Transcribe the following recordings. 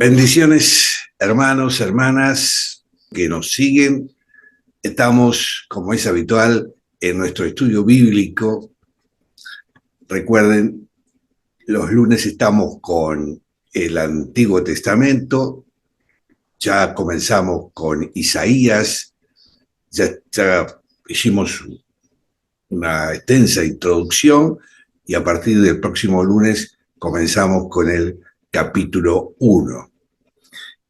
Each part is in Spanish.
Bendiciones, hermanos, hermanas que nos siguen. Estamos, como es habitual, en nuestro estudio bíblico. Recuerden, los lunes estamos con el Antiguo Testamento. Ya comenzamos con Isaías. Ya hicimos una extensa introducción y a partir del próximo lunes comenzamos con el capítulo 1.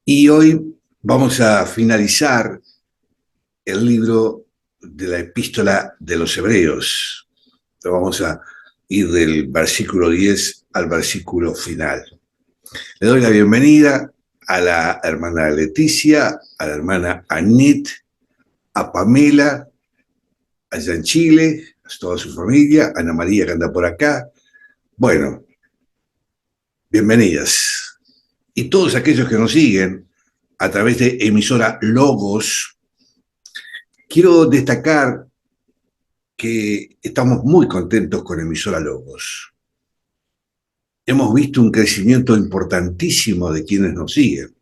Y hoy vamos a finalizar el libro de la epístola de los Hebreos. Vamos a ir del versículo 10 al versículo final. Le doy la bienvenida a la hermana Leticia, a la hermana Anit, a Pamela, allá en Chile, a toda su familia, a Ana María que anda por acá. Bueno, bienvenidas. Y todos aquellos que nos siguen a través de emisora Logos, quiero destacar que estamos muy contentos con emisora Logos. Hemos visto un crecimiento importantísimo de quienes nos siguen,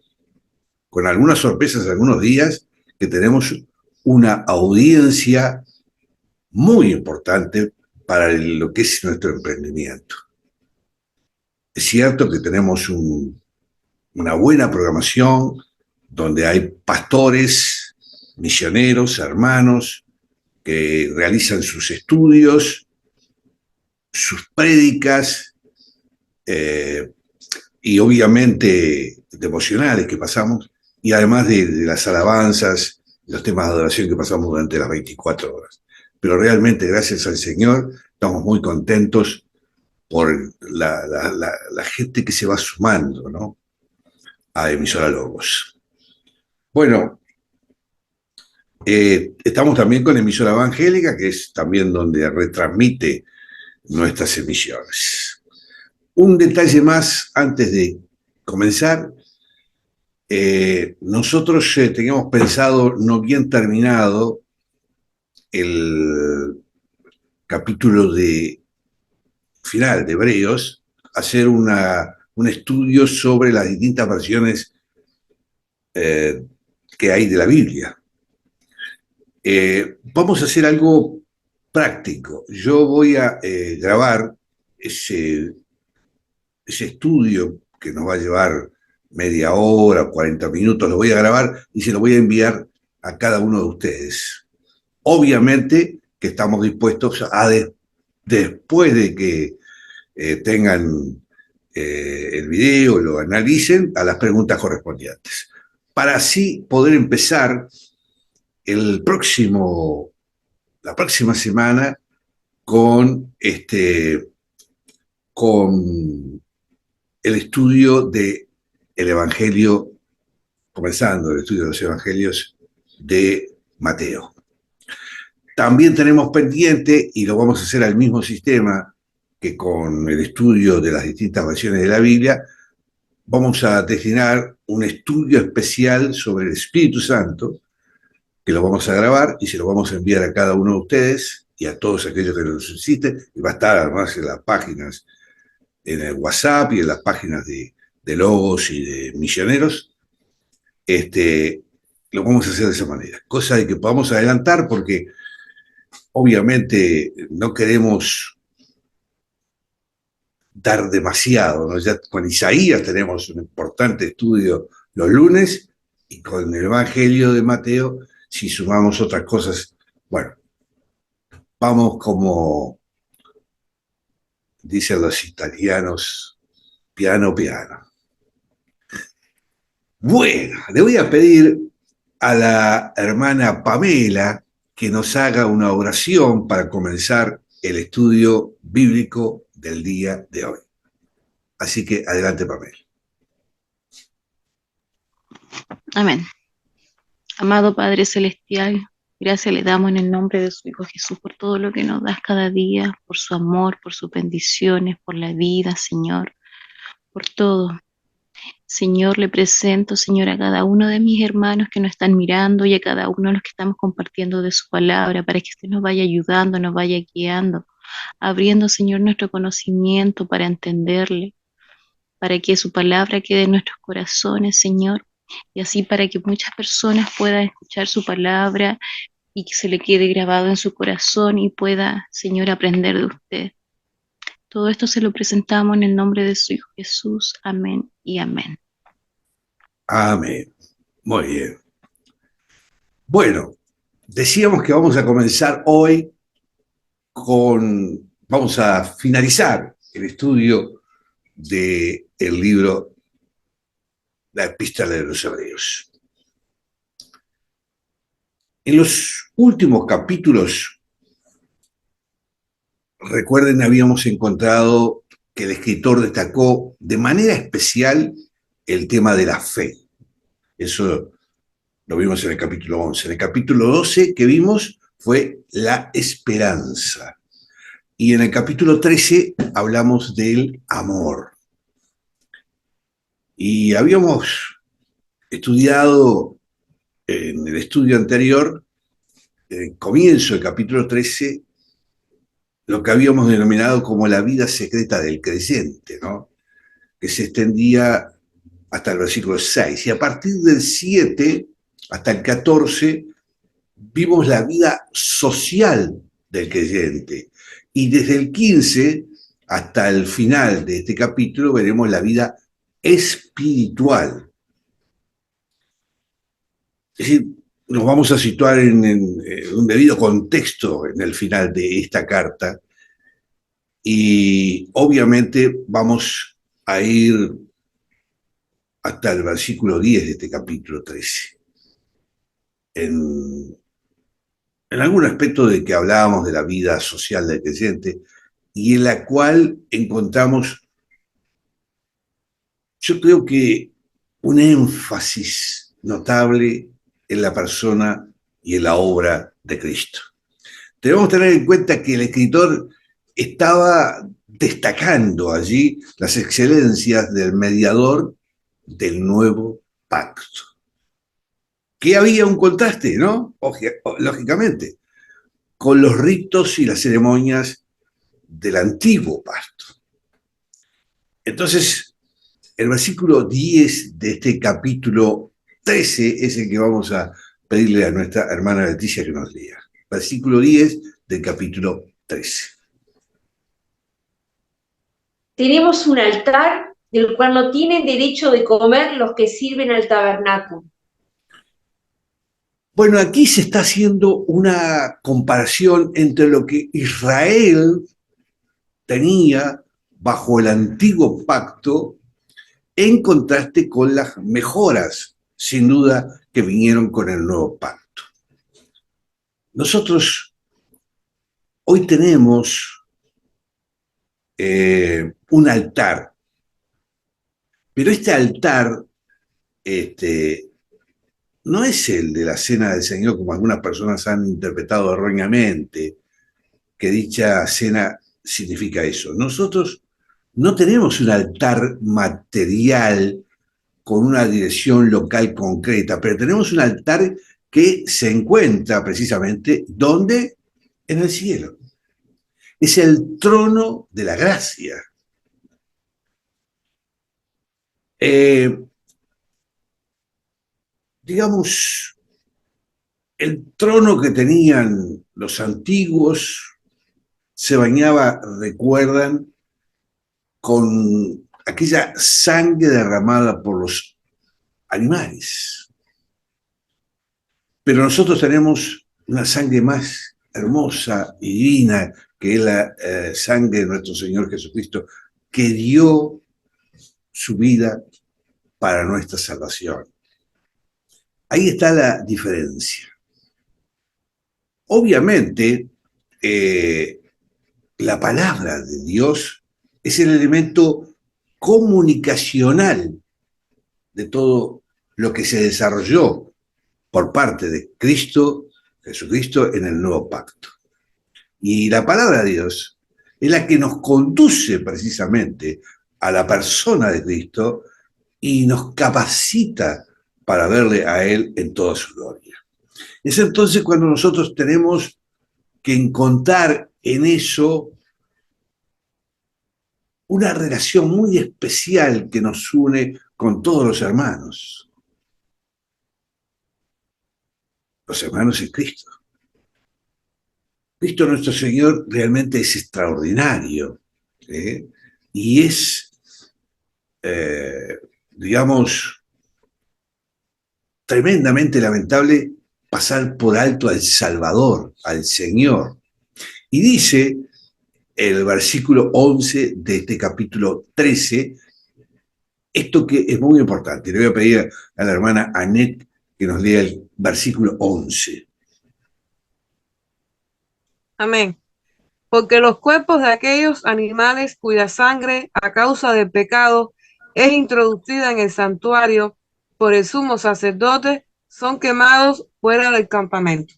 con algunas sorpresas algunos días que tenemos una audiencia muy importante para lo que es nuestro emprendimiento. Es cierto que tenemos una buena programación donde hay pastores, misioneros, hermanos que realizan sus estudios, sus prédicas y obviamente devocionales que pasamos, y además de las alabanzas, los temas de adoración que pasamos durante las 24 horas. Pero realmente, gracias al Señor, estamos muy contentos por la gente que se va sumando, ¿no?, a Emisora Logos. Bueno, estamos también con Emisora Evangélica, que es también donde retransmite nuestras emisiones. Un detalle más antes de comenzar. Nosotros teníamos pensado, no bien terminado el capítulo final de Hebreos, hacer un estudio sobre las distintas versiones que hay de la Biblia. Vamos a hacer algo práctico. Yo voy a grabar ese estudio que nos va a llevar media hora, 40 minutos, lo voy a grabar y se lo voy a enviar a cada uno de ustedes. Obviamente que estamos dispuestos a, después de que tengan el video, lo analicen, a las preguntas correspondientes, para así poder empezar la próxima semana con el estudio del Evangelio, comenzando el estudio de los Evangelios de Mateo. También tenemos pendiente, y lo vamos a hacer al mismo sistema que con el estudio de las distintas versiones de la Biblia, vamos a destinar un estudio especial sobre el Espíritu Santo, que lo vamos a grabar y se lo vamos a enviar a cada uno de ustedes y a todos aquellos que lo necesiten, y va a estar además en las páginas, en el WhatsApp y en las páginas de Logos y de Misioneros. Lo vamos a hacer de esa manera, cosa de que podamos adelantar, porque obviamente no queremos dar demasiado, ¿no? Ya con Isaías tenemos un importante estudio los lunes, y con el Evangelio de Mateo, si sumamos otras cosas, bueno, vamos, como dicen los italianos, piano piano. Bueno, le voy a pedir a la hermana Pamela que nos haga una oración para comenzar el estudio bíblico del día de hoy. Así que adelante, Pamela. Amén. Amado Padre Celestial, gracias le damos en el nombre de su Hijo Jesús por todo lo que nos das cada día, por su amor, por sus bendiciones, por la vida, Señor, por todo. Señor, le presento, Señor, a cada uno de mis hermanos que nos están mirando y a cada uno de los que estamos compartiendo de su palabra, para que usted nos vaya ayudando, nos vaya guiando, abriendo, Señor, nuestro conocimiento para entenderle, para que su palabra quede en nuestros corazones, Señor, y así para que muchas personas puedan escuchar su palabra y que se le quede grabado en su corazón y pueda, Señor, aprender de usted. Todo esto se lo presentamos en el nombre de su Hijo Jesús. Amén y amén. Amén. Muy bien. Bueno, decíamos que vamos a comenzar hoy vamos a finalizar el estudio del libro La Epístola de los Hebreos. En los últimos capítulos, recuerden, habíamos encontrado que el escritor destacó de manera especial el tema de la fe. Eso lo vimos en el capítulo 11. En el capítulo 12 que vimos fue la esperanza. Y en el capítulo 13 hablamos del amor. Y habíamos estudiado en el estudio anterior, en el comienzo del capítulo 13, lo que habíamos denominado como la vida secreta del creyente, ¿no? Que se extendía hasta el versículo 6. Y a partir del 7 hasta el 14 vimos la vida social del creyente. Y desde el 15 hasta el final de este capítulo veremos la vida espiritual. Es decir, nos vamos a situar en un debido contexto en el final de esta carta y obviamente vamos a ir hasta el versículo 10 de este capítulo 13. En algún aspecto de que hablábamos de la vida social del creyente y en la cual encontramos, yo creo que un énfasis notable en la persona y en la obra de Cristo. Debemos tener en cuenta que el escritor estaba destacando allí las excelencias del mediador del nuevo pacto. Que había un contraste, ¿no? Lógicamente, con los ritos y las ceremonias del antiguo pacto. Entonces, el versículo 10 de este capítulo 13 es el que vamos a pedirle a nuestra hermana Leticia que nos lea. Versículo 10 del capítulo 13. Tenemos un altar del cual no tienen derecho de comer los que sirven al tabernáculo. Bueno, aquí se está haciendo una comparación entre lo que Israel tenía bajo el antiguo pacto en contraste con las mejoras, sin duda, que vinieron con el nuevo pacto. Nosotros hoy tenemos un altar, pero este altar no es el de la cena del Señor, como algunas personas han interpretado erróneamente, que dicha cena significa eso. Nosotros no tenemos un altar material con una dirección local concreta, pero tenemos un altar que se encuentra precisamente ¿dónde? En el cielo. Es el trono de la gracia. Digamos, el trono que tenían los antiguos se bañaba, recuerdan, con aquella sangre derramada por los animales. Pero nosotros tenemos una sangre más hermosa y divina, que es la sangre de nuestro Señor Jesucristo, que dio su vida para nuestra salvación. Ahí está la diferencia. Obviamente, la palabra de Dios es el elemento comunicacional de todo lo que se desarrolló por parte de Cristo, Jesucristo, en el nuevo pacto. Y la palabra de Dios es la que nos conduce precisamente a la persona de Cristo y nos capacita para verle a Él en toda su gloria. Es entonces cuando nosotros tenemos que encontrar en eso una relación muy especial que nos une con todos los hermanos. Los hermanos en Cristo. Cristo nuestro Señor realmente es extraordinario, ¿eh? Y es, digamos, tremendamente lamentable pasar por alto al Salvador, al Señor. Y dice el versículo 11 de este capítulo 13, esto que es muy importante. Le voy a pedir a la hermana Anet que nos lea el versículo 11. Amén. Porque los cuerpos de aquellos animales cuya sangre a causa del pecado es introducida en el santuario por el sumo sacerdote son quemados fuera del campamento.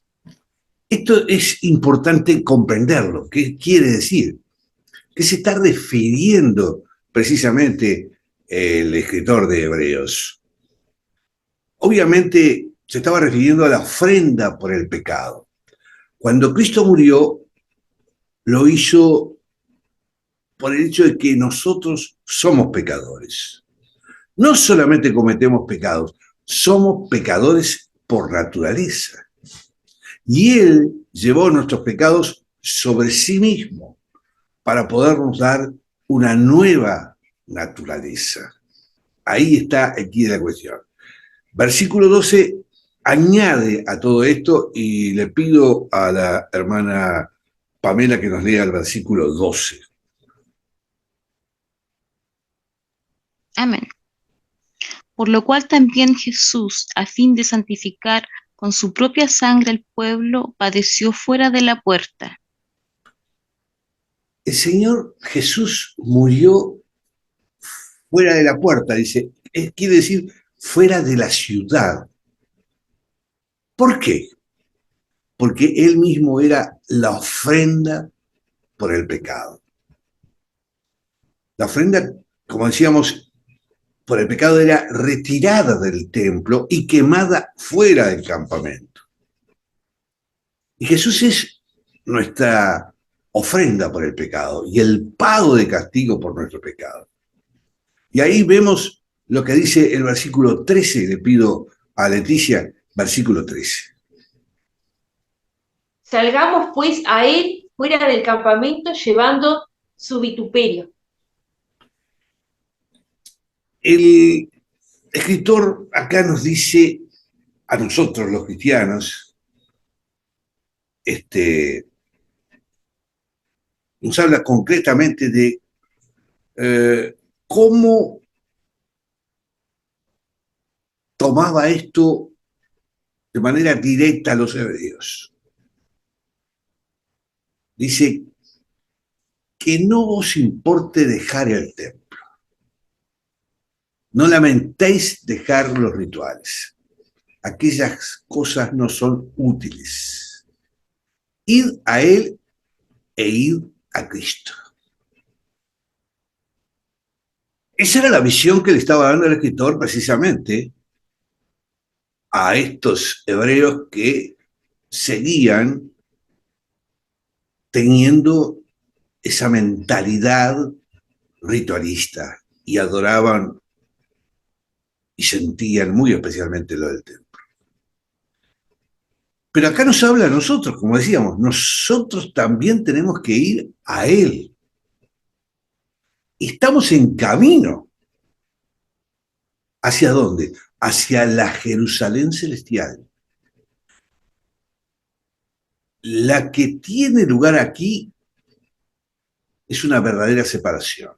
Esto es importante comprenderlo. ¿Qué quiere decir? ¿Qué se está refiriendo precisamente el escritor de Hebreos? Obviamente se estaba refiriendo a la ofrenda por el pecado. Cuando Cristo murió, lo hizo por el hecho de que nosotros somos pecadores. No solamente cometemos pecados, somos pecadores por naturaleza. Y Él llevó nuestros pecados sobre sí mismo para podernos dar una nueva naturaleza. Ahí está aquí la cuestión. Versículo 12 añade a todo esto y le pido a la hermana Pamela que nos lea el versículo 12. Amén. Por lo cual también Jesús, a fin de santificar con su propia sangre al pueblo, padeció fuera de la puerta. El Señor Jesús murió fuera de la puerta, dice, quiere decir fuera de la ciudad. ¿Por qué? Porque Él mismo era la ofrenda por el pecado. La ofrenda, como decíamos, por el pecado era retirada del templo y quemada fuera del campamento. Y Jesús es nuestra ofrenda por el pecado y el pago de castigo por nuestro pecado. Y ahí vemos lo que dice el versículo 13, le pido a Leticia, versículo 13. Salgamos pues a él fuera del campamento llevando su vituperio. El escritor acá nos dice a nosotros los cristianos, nos habla concretamente de cómo tomaba esto de manera directa a los hebreos. Dice que no os importe dejar el templo. No lamentéis dejar los rituales. Aquellas cosas no son útiles. Id a Él e id a Cristo. Esa era la visión que le estaba dando el escritor precisamente a estos hebreos que seguían teniendo esa mentalidad ritualista y adoraban y sentían muy especialmente lo del templo. Pero acá nos habla a nosotros, como decíamos, nosotros también tenemos que ir a Él. Estamos en camino. ¿Hacia dónde? Hacia la Jerusalén celestial. La que tiene lugar aquí es una verdadera separación.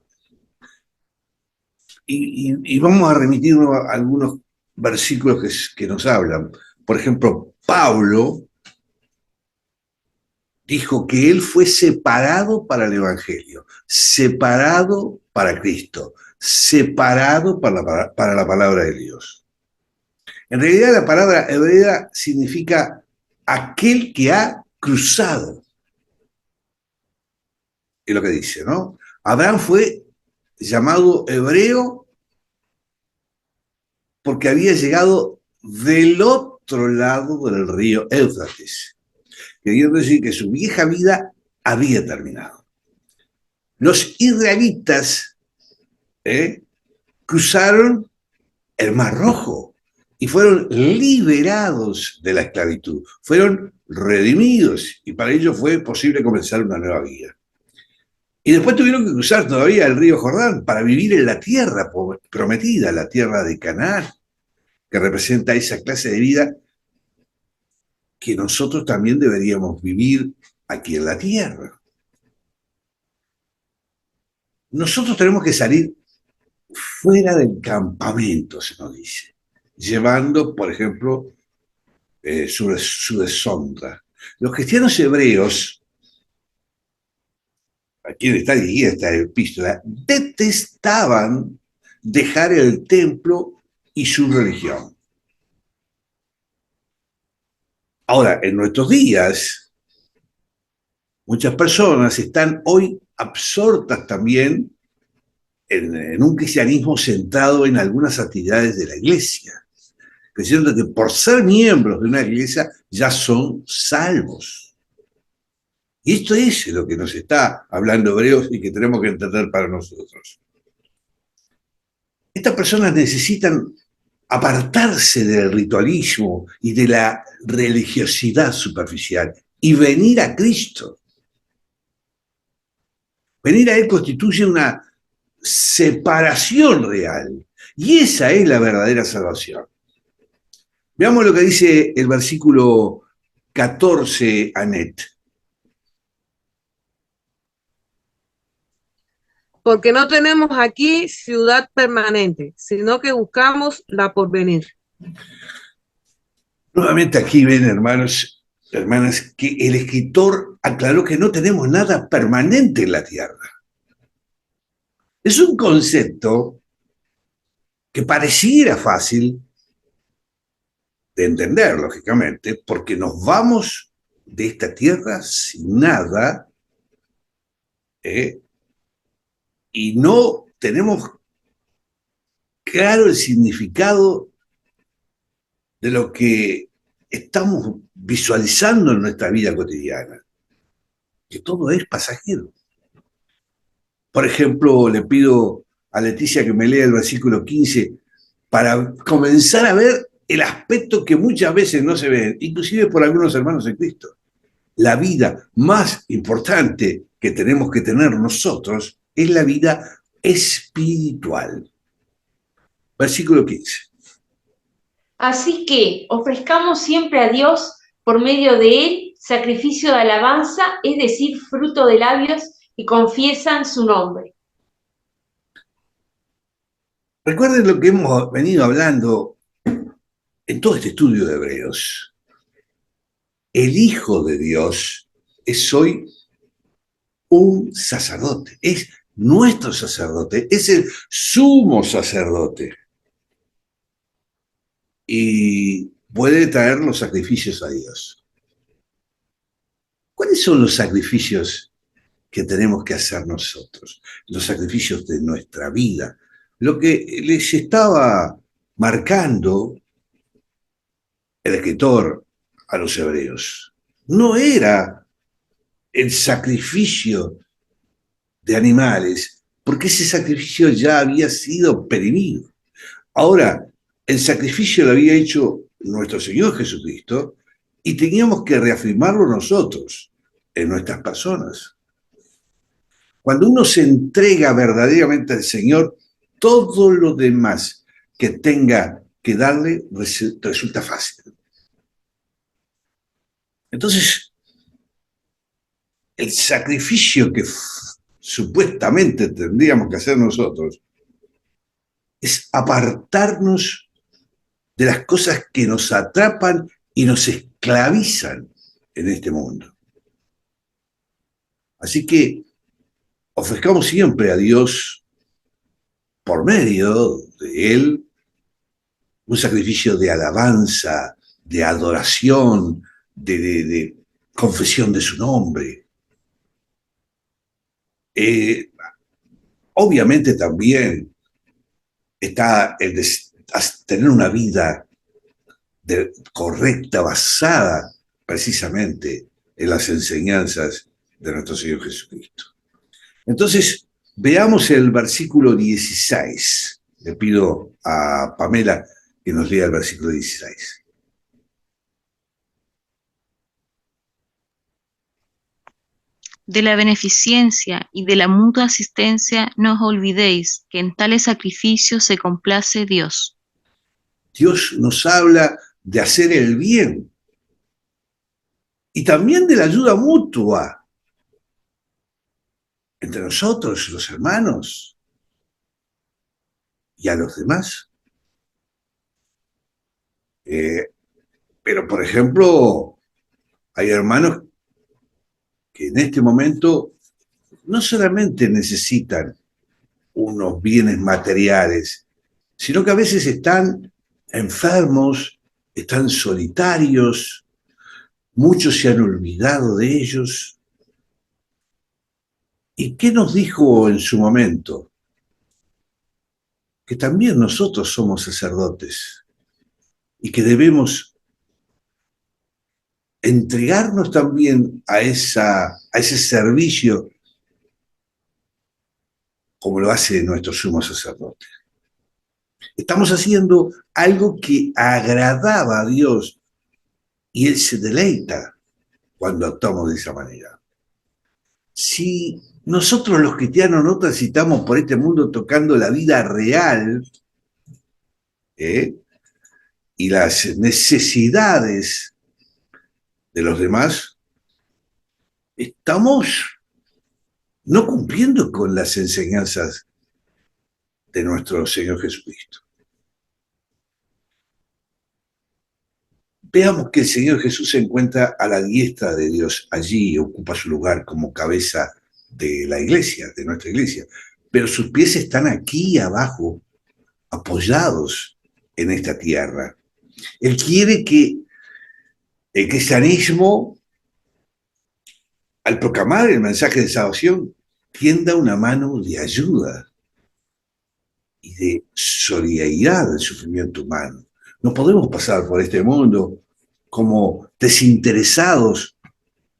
Y vamos a remitirnos a algunos versículos que nos hablan. Por ejemplo, Pablo dijo que él fue separado para el Evangelio, separado para Cristo, separado para la palabra de Dios. En realidad la palabra hebrea significa aquel que ha cruzado. Es lo que dice, ¿no? Abraham fue llamado hebreo porque había llegado del otro lado del río Éufrates, queriendo decir que su vieja vida había terminado. Los israelitas cruzaron el Mar Rojo y fueron liberados de la esclavitud, fueron redimidos y para ello fue posible comenzar una nueva vida. Y después tuvieron que cruzar todavía el río Jordán para vivir en la tierra prometida, la tierra de Canaán, que representa esa clase de vida que nosotros también deberíamos vivir aquí en la tierra. Nosotros tenemos que salir fuera del campamento, se nos dice, llevando, por ejemplo, su deshonra. Los cristianos hebreos, a quienes está dirigida esta epístola, detestaban dejar el templo y su religión. Ahora, en nuestros días, muchas personas están hoy absortas también en un cristianismo centrado en algunas actividades de la iglesia, creyendo que por ser miembros de una iglesia ya son salvos. Y esto es lo que nos está hablando Hebreos y que tenemos que entender para nosotros. Estas personas necesitan apartarse del ritualismo y de la religiosidad superficial y venir a Cristo. Venir a Él constituye una separación real. Y esa es la verdadera salvación. Veamos lo que dice el versículo 14, Anet. Porque no tenemos aquí ciudad permanente, sino que buscamos la porvenir. Nuevamente aquí ven, hermanos, hermanas, que el escritor aclaró que no tenemos nada permanente en la tierra. Es un concepto que pareciera fácil de entender, lógicamente, porque nos vamos de esta tierra sin nada, y no tenemos claro el significado de lo que estamos visualizando en nuestra vida cotidiana, que todo es pasajero. Por ejemplo, le pido a Leticia que me lea el versículo 15 para comenzar a ver el aspecto que muchas veces no se ve, inclusive por algunos hermanos en Cristo. La vida más importante que tenemos que tener nosotros es la vida espiritual. Versículo 15. Así que ofrezcamos siempre a Dios, por medio de Él, sacrificio de alabanza, es decir, fruto de labios y confiesan su nombre. Recuerden lo que hemos venido hablando en todo este estudio de Hebreos. El Hijo de Dios es hoy un sacerdote, es nuestro sacerdote, es el sumo sacerdote. Y puede traer los sacrificios a Dios. ¿Cuáles son los sacrificios que tenemos que hacer nosotros? Los sacrificios de nuestra vida. Lo que les estaba marcando el escritor a los hebreos no era el sacrificio de animales, porque ese sacrificio ya había sido perimido. Ahora, el sacrificio lo había hecho nuestro Señor Jesucristo y teníamos que reafirmarlo nosotros en nuestras personas. Cuando uno se entrega verdaderamente al Señor, todo lo demás que tenga que darle resulta fácil. Entonces, el sacrificio que supuestamente tendríamos que hacer nosotros es apartarnos de las cosas que nos atrapan y nos esclavizan en este mundo. Así que ofrezcamos siempre a Dios, por medio de Él, un sacrificio de alabanza, de adoración, de confesión de su nombre. Obviamente también está el de tener una vida correcta, basada precisamente en las enseñanzas de nuestro Señor Jesucristo. Entonces, veamos el versículo 16. Le pido a Pamela que nos lea el versículo 16. De la beneficencia y de la mutua asistencia no os olvidéis que en tales sacrificios se complace Dios. Dios nos habla de hacer el bien y también de la ayuda mutua entre nosotros, los hermanos, y a los demás. Pero, por ejemplo, hay hermanos que en este momento no solamente necesitan unos bienes materiales, sino que a veces están enfermos, están solitarios, muchos se han olvidado de ellos. ¿Y qué nos dijo en su momento? Que también nosotros somos sacerdotes y que debemos entregarnos también a ese servicio como lo hace nuestro sumo sacerdote. Estamos haciendo algo que agradaba a Dios y Él se deleita cuando actuamos de esa manera. Si nosotros los cristianos no transitamos por este mundo tocando la vida real y las necesidades de los demás, estamos no cumpliendo con las enseñanzas de nuestro Señor Jesucristo. Veamos que el Señor Jesús se encuentra a la diestra de Dios, allí ocupa su lugar como cabeza de la iglesia, de nuestra iglesia, pero sus pies están aquí abajo, apoyados en esta tierra. Él quiere que el cristianismo, al proclamar el mensaje de salvación, tienda una mano de ayuda y de solidaridad al sufrimiento humano. No podemos pasar por este mundo como desinteresados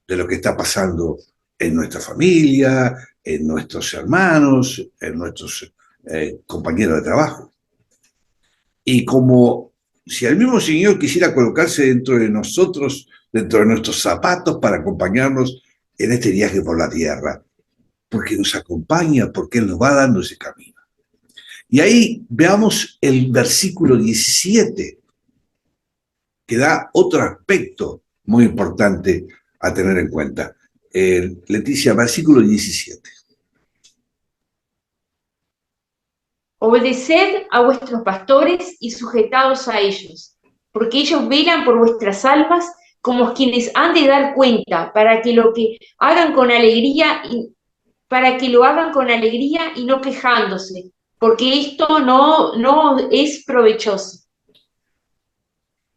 de lo que está pasando en nuestra familia, en nuestros hermanos, en nuestros compañeros de trabajo. Y como si el mismo Señor quisiera colocarse dentro de nosotros, dentro de nuestros zapatos para acompañarnos en este viaje por la tierra, porque nos acompaña, porque Él nos va dando ese camino. Y ahí veamos el versículo 17, que da otro aspecto muy importante a tener en cuenta. Leticia, versículo 17. Obedeced a vuestros pastores y sujetaos a ellos, porque ellos velan por vuestras almas como quienes han de dar cuenta, para que lo hagan con alegría y no quejándose, porque esto no es provechoso.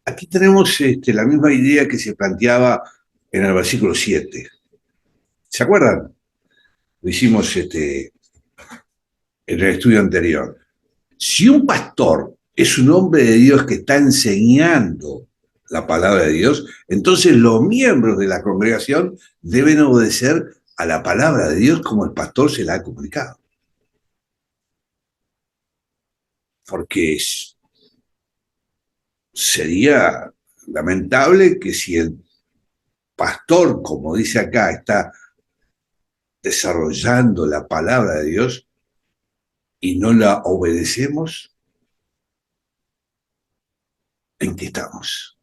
Aquí tenemos la misma idea que se planteaba en el versículo 7. ¿Se acuerdan? Lo hicimos en el estudio anterior. Si un pastor es un hombre de Dios que está enseñando la palabra de Dios, entonces los miembros de la congregación deben obedecer a la palabra de Dios como el pastor se la ha comunicado. Porque sería lamentable que si el pastor, como dice acá, está desarrollando la palabra de Dios y no la obedecemos, ¿en qué estamos?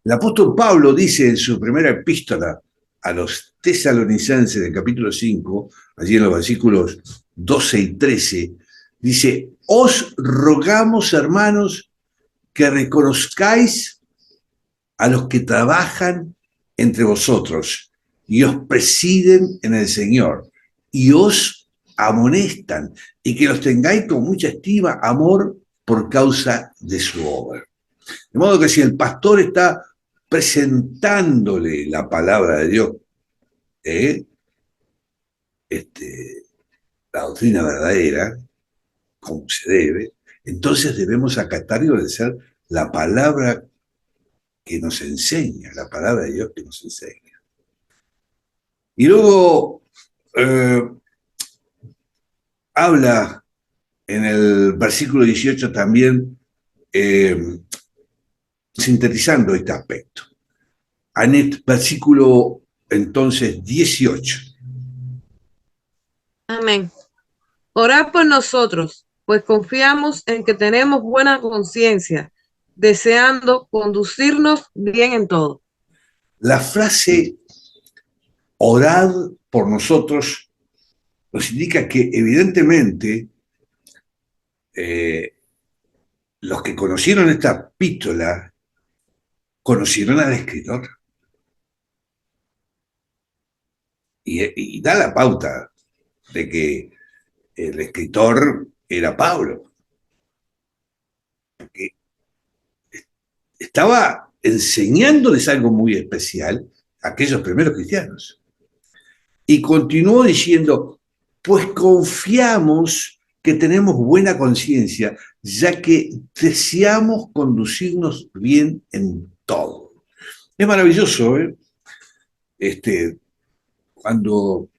El apóstol Pablo dice en su primera epístola a los tesalonicenses del capítulo 5, allí en los versículos 12 y 13, dice: os rogamos, hermanos, que reconozcáis a los que trabajan entre vosotros y os presiden en el Señor y os amonestan, y que los tengáis con mucha estima, amor, por causa de su obra. De modo que si el pastor está presentándole la palabra de Dios, la doctrina verdadera, como se debe, entonces debemos acatar y obedecer la palabra que nos enseña, la palabra de Dios que nos enseña. Y luego habla en el versículo 18 también, sintetizando este aspecto. Anet, versículo entonces 18. Amén. Orad por nosotros, pues confiamos en que tenemos buena conciencia, deseando conducirnos bien en todo. La frase orad por nosotros nos indica que evidentemente los que conocieron esta epístola conocieron al escritor. Y da la pauta de que el escritor era Pablo. Porque estaba enseñándoles algo muy especial a aquellos primeros cristianos. Y continuó diciendo, pues confiamos que tenemos buena conciencia, ya que deseamos conducirnos bien en todo. Es maravilloso, ¿eh? Cuando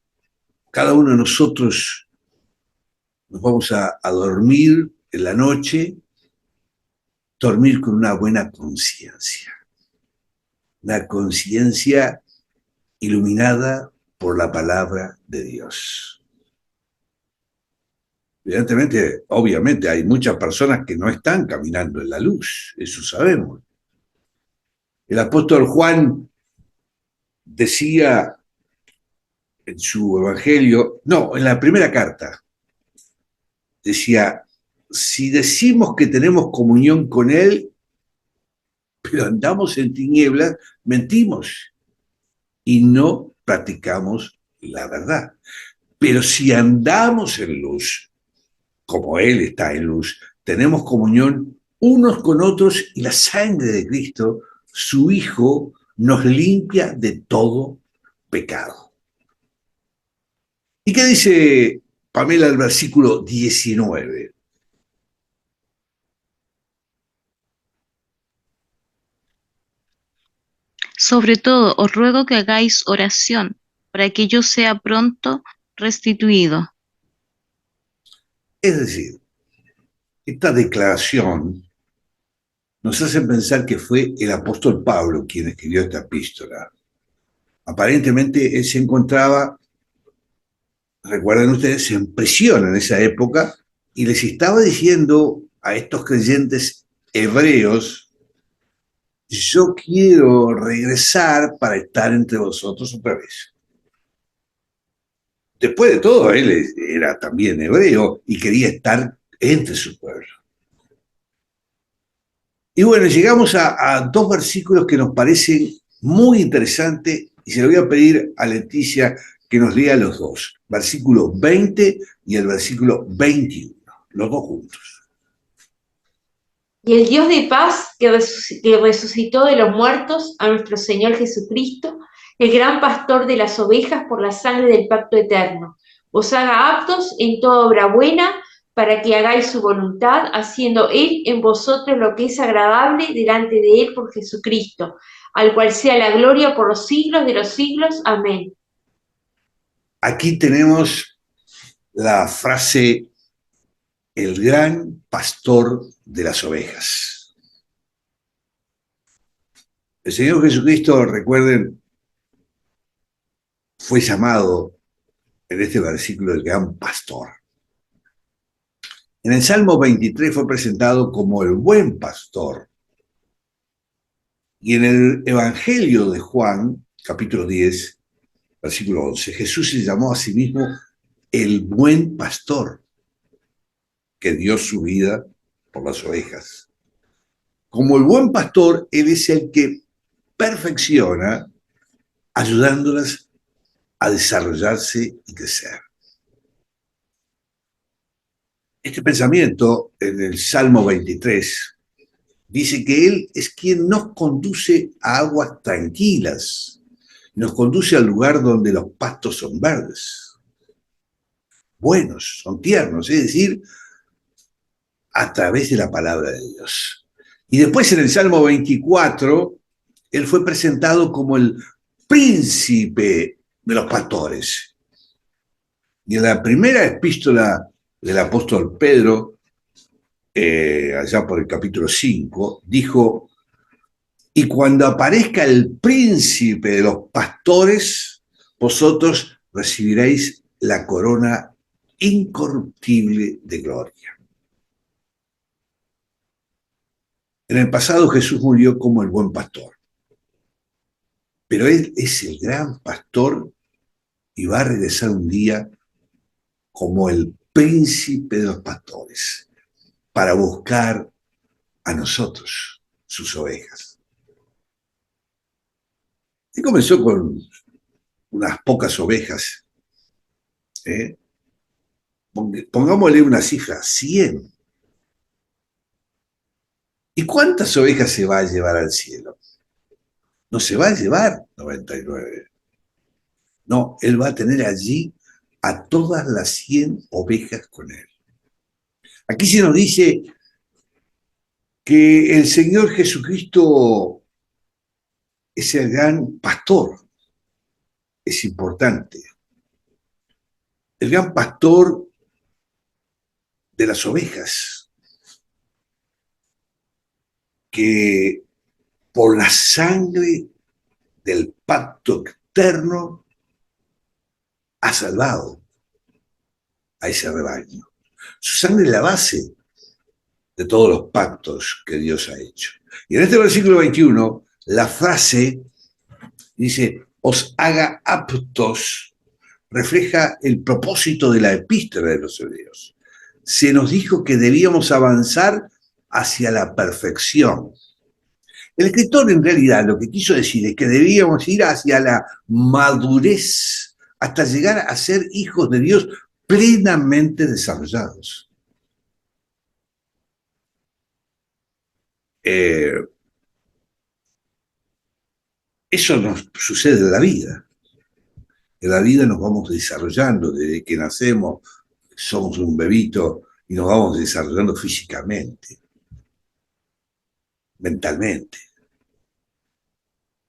cada uno de nosotros nos vamos a dormir en la noche, dormir con una buena conciencia. Una conciencia iluminada por la palabra de Dios. Evidentemente, obviamente, hay muchas personas que no están caminando en la luz, eso sabemos. El apóstol Juan decía en su evangelio, no, en la primera carta, decía, si decimos que tenemos comunión con Él, pero andamos en tinieblas, mentimos y no practicamos la verdad. Pero si andamos en luz, como Él está en luz, tenemos comunión unos con otros y la sangre de Cristo, su Hijo, nos limpia de todo pecado. ¿Y qué dice Pamela el versículo 19? Sobre todo, os ruego que hagáis oración para que yo sea pronto restituido. Es decir, esta declaración nos hace pensar que fue el apóstol Pablo quien escribió esta epístola. Aparentemente él se encontraba, recuerdan ustedes, en prisión en esa época y les estaba diciendo a estos creyentes hebreos, yo quiero regresar para estar entre vosotros otra vez. Después de todo, él era también hebreo y quería estar entre su pueblo. Y bueno, llegamos a dos versículos que nos parecen muy interesantes y se lo voy a pedir a Leticia que nos lea los dos, versículo 20 y el versículo 21, los dos juntos. Y el Dios de paz que resucitó de los muertos a nuestro Señor Jesucristo, el gran pastor de las ovejas por la sangre del pacto eterno, os haga aptos en toda obra buena para que hagáis su voluntad, haciendo Él en vosotros lo que es agradable delante de Él por Jesucristo, al cual sea la gloria por los siglos de los siglos. Amén. Aquí tenemos la frase, el gran pastor de las ovejas. El Señor Jesucristo, recuerden, fue llamado en este versículo el gran pastor. En el Salmo 23 fue presentado como el buen pastor. Y en el Evangelio de Juan, capítulo 10, versículo 11, Jesús se llamó a sí mismo el buen pastor que dio su vida por las ovejas. Como el buen pastor, Él es el que perfecciona, ayudándolas a desarrollarse y crecer. Este pensamiento en el Salmo 23 dice que Él es quien nos conduce a aguas tranquilas, nos conduce al lugar donde los pastos son verdes, buenos, son tiernos, es decir, a través de la palabra de Dios. Y después en el Salmo 24, Él fue presentado como el príncipe de los pastores. Y en la primera epístola del apóstol Pedro, allá por el capítulo 5, dijo: y cuando aparezca el príncipe de los pastores, vosotros recibiréis la corona incorruptible de gloria. En el pasado Jesús murió como el buen pastor, pero Él es el gran pastor y va a regresar un día como el príncipe de los pastores para buscar a nosotros, sus ovejas. Y comenzó con unas pocas ovejas. Pongámosle una cifra, 100. ¿Y cuántas ovejas se va a llevar al cielo? No se va a llevar 99. No, Él va a tener allí a todas las 100 ovejas con Él. Aquí se nos dice que el Señor Jesucristo es el gran pastor. Es importante. El gran pastor de las ovejas, que por la sangre del pacto eterno ha salvado a ese rebaño. Su sangre es la base de todos los pactos que Dios ha hecho. Y en este versículo 21, la frase dice: os haga aptos, refleja el propósito de la epístola de los Hebreos. Se nos dijo que debíamos avanzar hacia la perfección. El escritor en realidad lo que quiso decir es que debíamos ir hacia la madurez hasta llegar a ser hijos de Dios plenamente desarrollados. Eso nos sucede en la vida. En la vida nos vamos desarrollando desde que nacemos, somos un bebito y nos vamos desarrollando físicamente, mentalmente.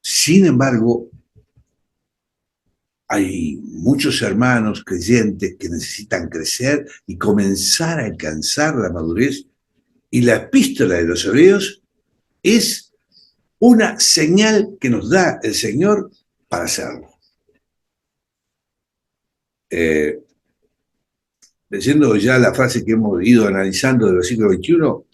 Sin embargo, hay muchos hermanos creyentes que necesitan crecer y comenzar a alcanzar la madurez, y la epístola de los Hebreos es una señal que nos da el Señor para hacerlo. Leyendo ya la frase que hemos ido analizando del versículo 21,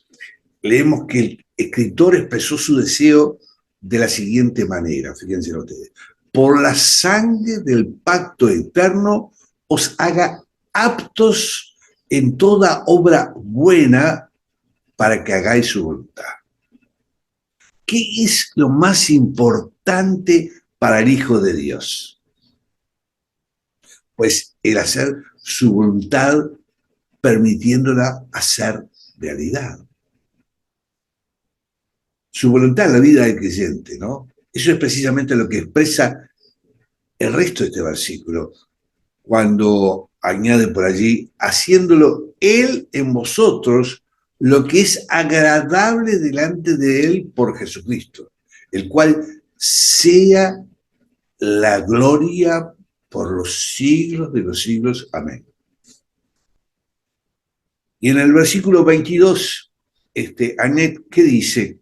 leemos que el escritor expresó su deseo de la siguiente manera, fíjense ustedes: por la sangre del pacto eterno os haga aptos en toda obra buena para que hagáis su voluntad. ¿Qué es lo más importante para el Hijo de Dios? Pues el hacer su voluntad, permitiéndola hacer realidad. Su voluntad en la vida del creyente, ¿no? Eso es precisamente lo que expresa el resto de este versículo, cuando añade por allí: haciéndolo Él en vosotros lo que es agradable delante de Él por Jesucristo, el cual sea la gloria por los siglos de los siglos. Amén. Y en el versículo 22, Anet, ¿qué dice?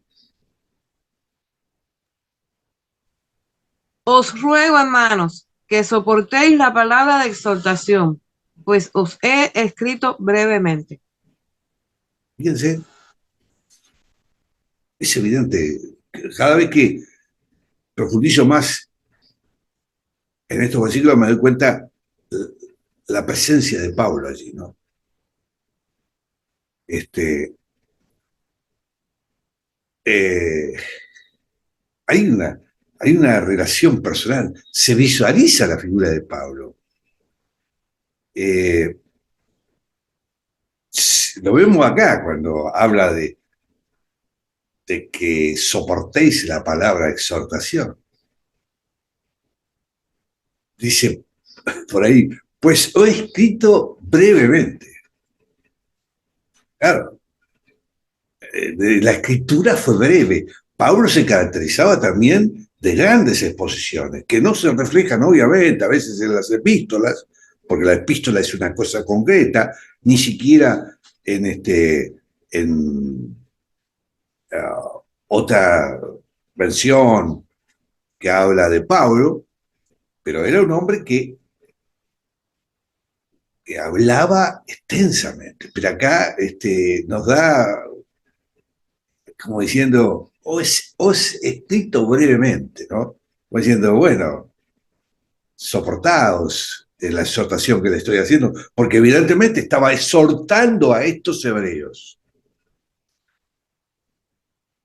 Os ruego, hermanos, que soportéis la palabra de exhortación, pues os he escrito brevemente. Fíjense, es evidente, cada vez que profundizo más en estos versículos me doy cuenta la presencia de Pablo allí, ¿no? Hay una relación personal, se visualiza la figura de Pablo. Lo vemos acá cuando habla de que soportéis la palabra exhortación. Dice por ahí: pues os he escrito brevemente. Claro, la escritura fue breve. Pablo se caracterizaba también de grandes exposiciones, que no se reflejan obviamente a veces en las epístolas, porque la epístola es una cosa concreta, ni siquiera en otra versión que habla de Pablo, pero era un hombre que hablaba extensamente. Pero acá nos da como diciendo, os escrito brevemente, ¿no? Como diciendo, bueno, soportaos en la exhortación que le estoy haciendo, porque evidentemente estaba exhortando a estos hebreos.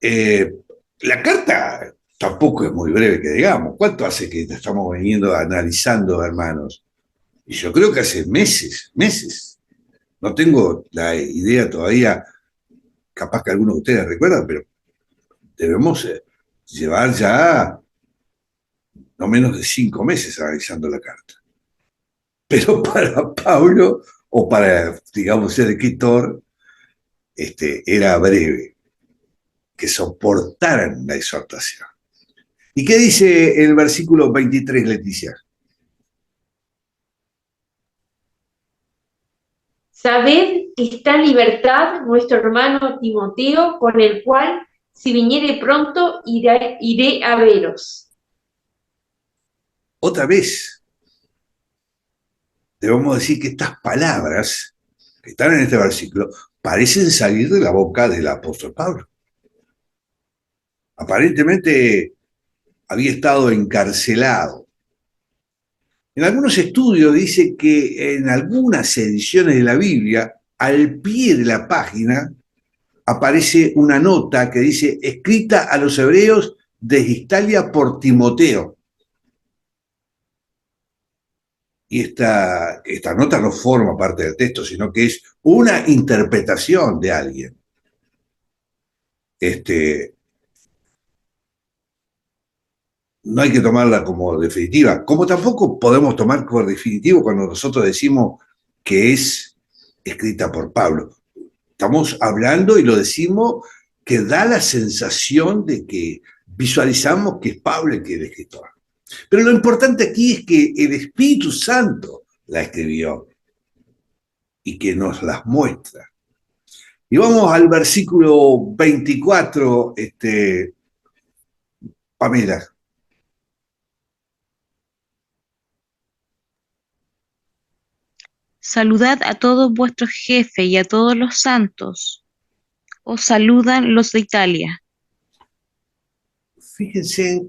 La carta tampoco es muy breve, que digamos. ¿Cuánto hace que estamos viniendo analizando, hermanos? Y yo creo que hace meses, meses. No tengo la idea todavía, capaz que algunos de ustedes recuerdan, pero debemos llevar ya no menos de 5 meses analizando la carta. Pero para Pablo, o para, digamos, el escritor, era breve, que soportaran la exhortación. ¿Y qué dice el versículo 23, Leticia? Sabed que está en libertad nuestro hermano Timoteo, con el cual, si viniere pronto, iré a veros. Otra vez, debemos decir que estas palabras que están en este versículo parecen salir de la boca del apóstol Pablo. Aparentemente había estado encarcelado. En algunos estudios dice que en algunas ediciones de la Biblia, al pie de la página, aparece una nota que dice, escrita a los hebreos de Italia por Timoteo. Y esta nota no forma parte del texto, sino que es una interpretación de alguien. No hay que tomarla como definitiva, como tampoco podemos tomar como definitivo cuando nosotros decimos que es escrita por Pablo. Estamos hablando y lo decimos que da la sensación de que visualizamos que es Pablo el que es el escritor. Pero lo importante aquí es que el Espíritu Santo la escribió y que nos las muestra. Y vamos al versículo 24, Pamela. Saludad a todos vuestros jefes y a todos los santos. Os saludan los de Italia. Fíjense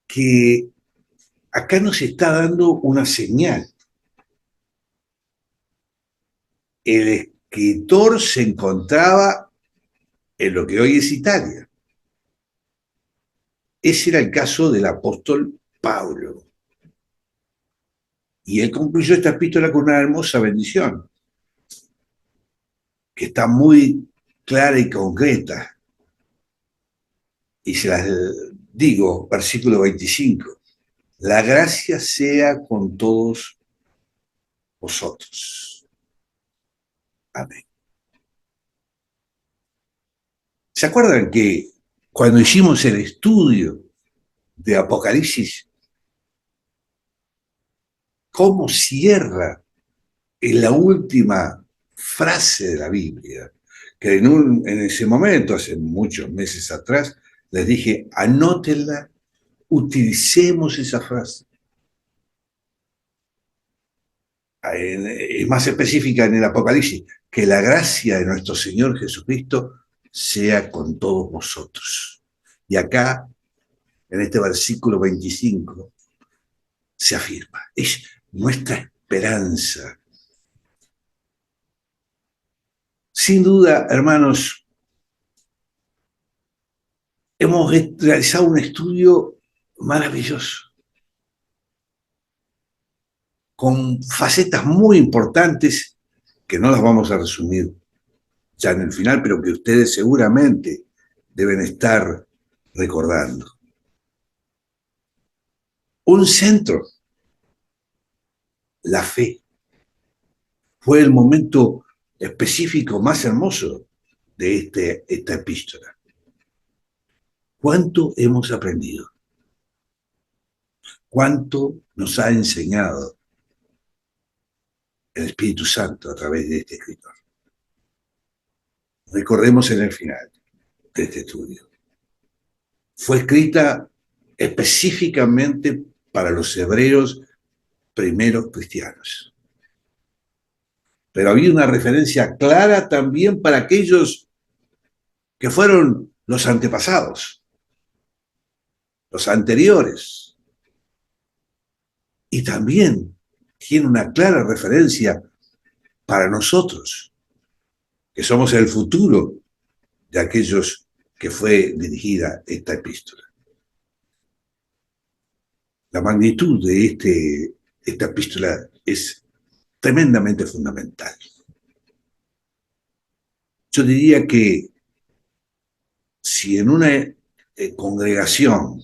que acá nos está dando una señal. El escritor se encontraba en lo que hoy es Italia. Ese era el caso del apóstol Pablo. Y él concluyó esta epístola con una hermosa bendición, que está muy clara y concreta. Y se las digo, versículo 25. La gracia sea con todos vosotros. Amén. ¿Se acuerdan que cuando hicimos el estudio de Apocalipsis, cómo cierra en la última frase de la Biblia? Que en ese momento, hace muchos meses atrás, les dije, anótenla, utilicemos esa frase. Es más específica en el Apocalipsis, que la gracia de nuestro Señor Jesucristo sea con todos vosotros. Y acá, en este versículo 25, se afirma, es nuestra esperanza. Sin duda, hermanos, hemos realizado un estudio maravilloso, con facetas muy importantes que no las vamos a resumir ya en el final, pero que ustedes seguramente deben estar recordando. Un centro, la fe, fue el momento específico más hermoso de esta epístola. ¿Cuánto hemos aprendido? ¿Cuánto nos ha enseñado el Espíritu Santo a través de este escritor. Recordemos en el final de este estudio. Fue escrita específicamente para los hebreos primeros cristianos. Pero había una referencia clara también para aquellos que fueron los antepasados, los anteriores. Y también tiene una clara referencia para nosotros, que somos el futuro de aquellos que fue dirigida esta epístola. La magnitud de esta epístola es tremendamente fundamental. Yo diría que si en una congregación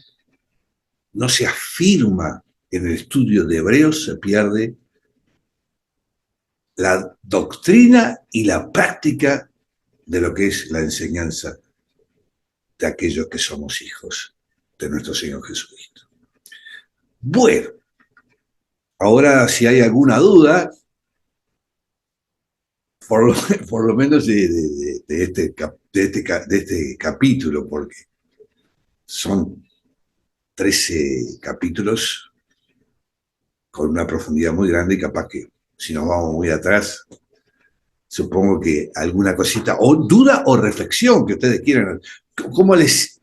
no se afirma en el estudio de Hebreos, se pierde la doctrina y la práctica de lo que es la enseñanza de aquellos que somos hijos de nuestro Señor Jesucristo. Bueno, ahora si hay alguna duda, por lo menos de este capítulo, porque son 13 capítulos con una profundidad muy grande y capaz que si nos vamos muy atrás, supongo que alguna cosita, o duda o reflexión que ustedes quieran, cómo les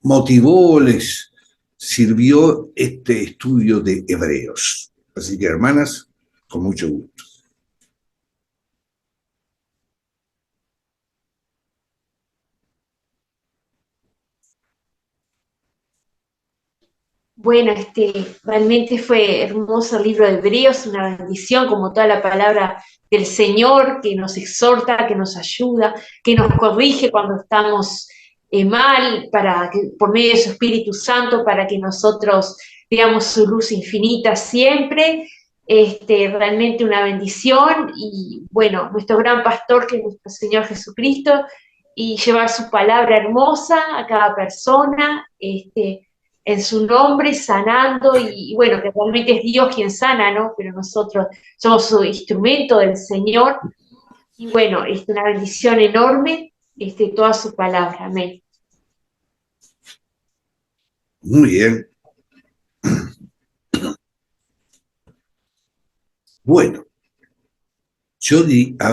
motivó, les sirvió este estudio de Hebreos. Así que, hermanas, con mucho gusto. Bueno, realmente fue hermoso el libro de Hebreos, una bendición, como toda la palabra del Señor, que nos exhorta, que nos ayuda, que nos corrige cuando estamos mal, por medio de su Espíritu Santo, para que nosotros veamos su luz infinita siempre. Realmente una bendición, y bueno, nuestro gran pastor, que es nuestro Señor Jesucristo, y llevar su palabra hermosa a cada persona, en su nombre, sanando, y bueno, que realmente es Dios quien sana, ¿no? Pero nosotros somos su instrumento del Señor, y bueno, es una bendición enorme, toda su palabra, amén. Muy bien. Bueno, yo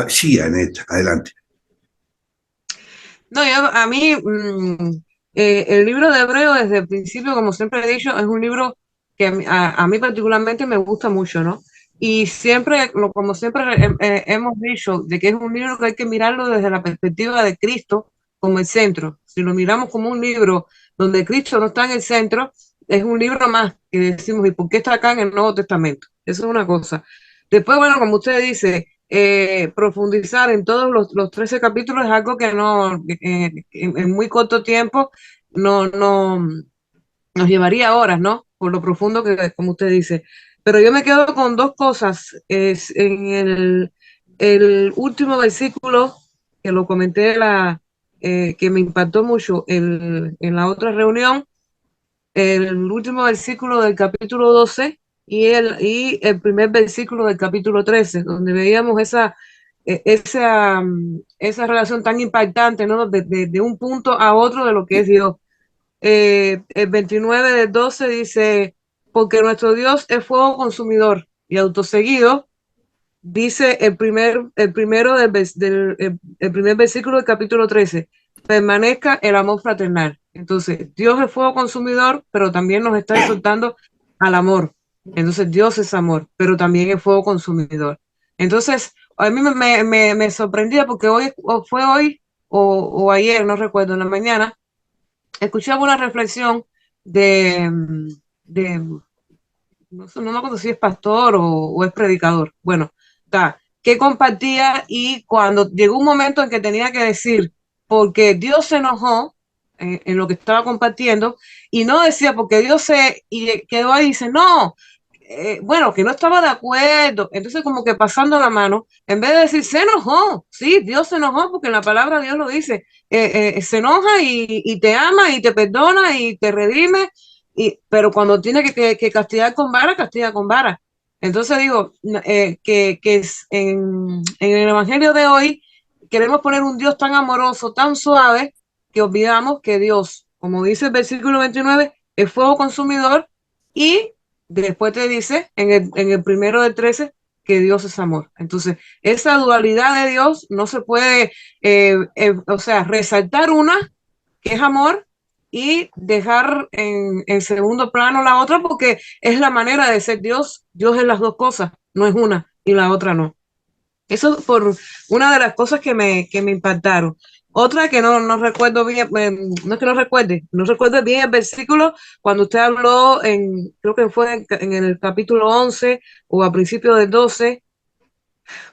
sí, Anet, adelante. No, a mí, el libro de Hebreo desde el principio, como siempre he dicho, es un libro que a mí particularmente me gusta mucho, ¿no? Y siempre, como siempre hemos dicho, de que es un libro que hay que mirarlo desde la perspectiva de Cristo como el centro. Si lo miramos como un libro donde Cristo no está en el centro, es un libro más que decimos, ¿y por qué está acá en el Nuevo Testamento? Eso es una cosa. Después, bueno, como usted dice, profundizar en todos los 13 capítulos es algo que no, en muy corto tiempo no nos llevaría horas, ¿no? Por lo profundo que, como usted dice. Pero yo me quedo con dos cosas. Es en el último versículo, que lo comenté, que me impactó mucho en la otra reunión, el último versículo del capítulo 12 y el primer versículo del capítulo 13, donde veíamos esa relación tan impactante, ¿no? De un punto a otro de lo que es Dios. El 29 del 12 dice, porque nuestro Dios es fuego consumidor, y autoseguido dice el primero el primer versículo del capítulo 13, permanezca el amor fraternal. Entonces, Dios es fuego consumidor, pero también nos está exhortando al amor. Entonces, Dios es amor, pero también es fuego consumidor. Entonces, a mí me sorprendía porque o ayer, no recuerdo, en la mañana, escuchaba una reflexión de no me acuerdo si es pastor o es predicador. Bueno, que compartía, y cuando llegó un momento en que tenía que decir, porque Dios se enojó en lo que estaba compartiendo, y no decía porque y quedó ahí y dice, no, bueno, que no estaba de acuerdo. Entonces, como que pasando la mano, en vez de decir, se enojó, sí, Dios se enojó, porque en la palabra Dios lo dice, se enoja y te ama y te perdona y te redime, pero cuando tiene que castigar con vara, castiga con vara. Entonces digo, en el Evangelio de hoy queremos poner un Dios tan amoroso, tan suave, que olvidamos que Dios, como dice el versículo 29, es fuego consumidor, y después te dice en el primero del 13 que Dios es amor. Entonces, esa dualidad de Dios no se puede, o sea, resaltar una que es amor y dejar en segundo plano la otra, porque es la manera de ser Dios. Dios es las dos cosas, no es una y la otra no. Eso por una de las cosas que me impactaron. Otra que no recuerdo bien, no es que no recuerdo bien el versículo cuando usted habló creo que fue en el capítulo 11 o a principio del 12,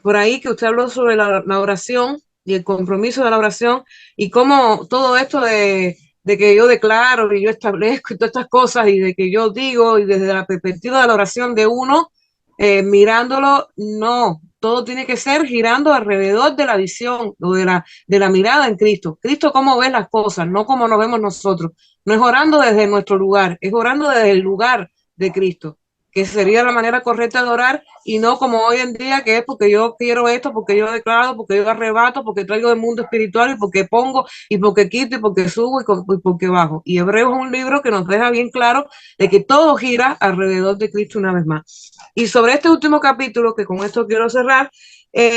por ahí, que usted habló sobre la oración y el compromiso de la oración, y cómo todo esto de que yo declaro y yo establezco y todas estas cosas, y de que yo digo, y desde la perspectiva de la oración de uno, mirándolo, no, todo tiene que ser girando alrededor de la visión o de la mirada en Cristo. Cristo, cómo ve las cosas, no como nos vemos nosotros. No es orando desde nuestro lugar, es orando desde el lugar de Cristo, que sería la manera correcta de orar, y no como hoy en día, que es porque yo quiero esto, porque yo declaro, porque yo arrebato, porque traigo del mundo espiritual, y porque pongo, y porque quito, y porque subo, y porque bajo. Y Hebreos es un libro que nos deja bien claro de que todo gira alrededor de Cristo una vez más. Y sobre este último capítulo, que con esto quiero cerrar,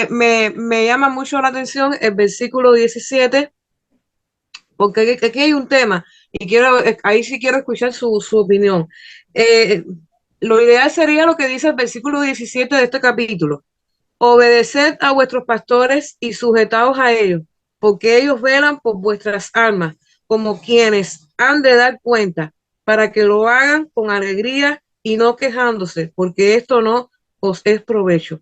me llama mucho la atención el versículo 17, porque aquí hay un tema, y ahí sí quiero escuchar su opinión. Eh, lo ideal sería lo que dice el versículo 17 de este capítulo: obedeced a vuestros pastores y sujetaos a ellos, porque ellos velan por vuestras almas, como quienes han de dar cuenta, para que lo hagan con alegría y no quejándose, porque esto no os es provecho.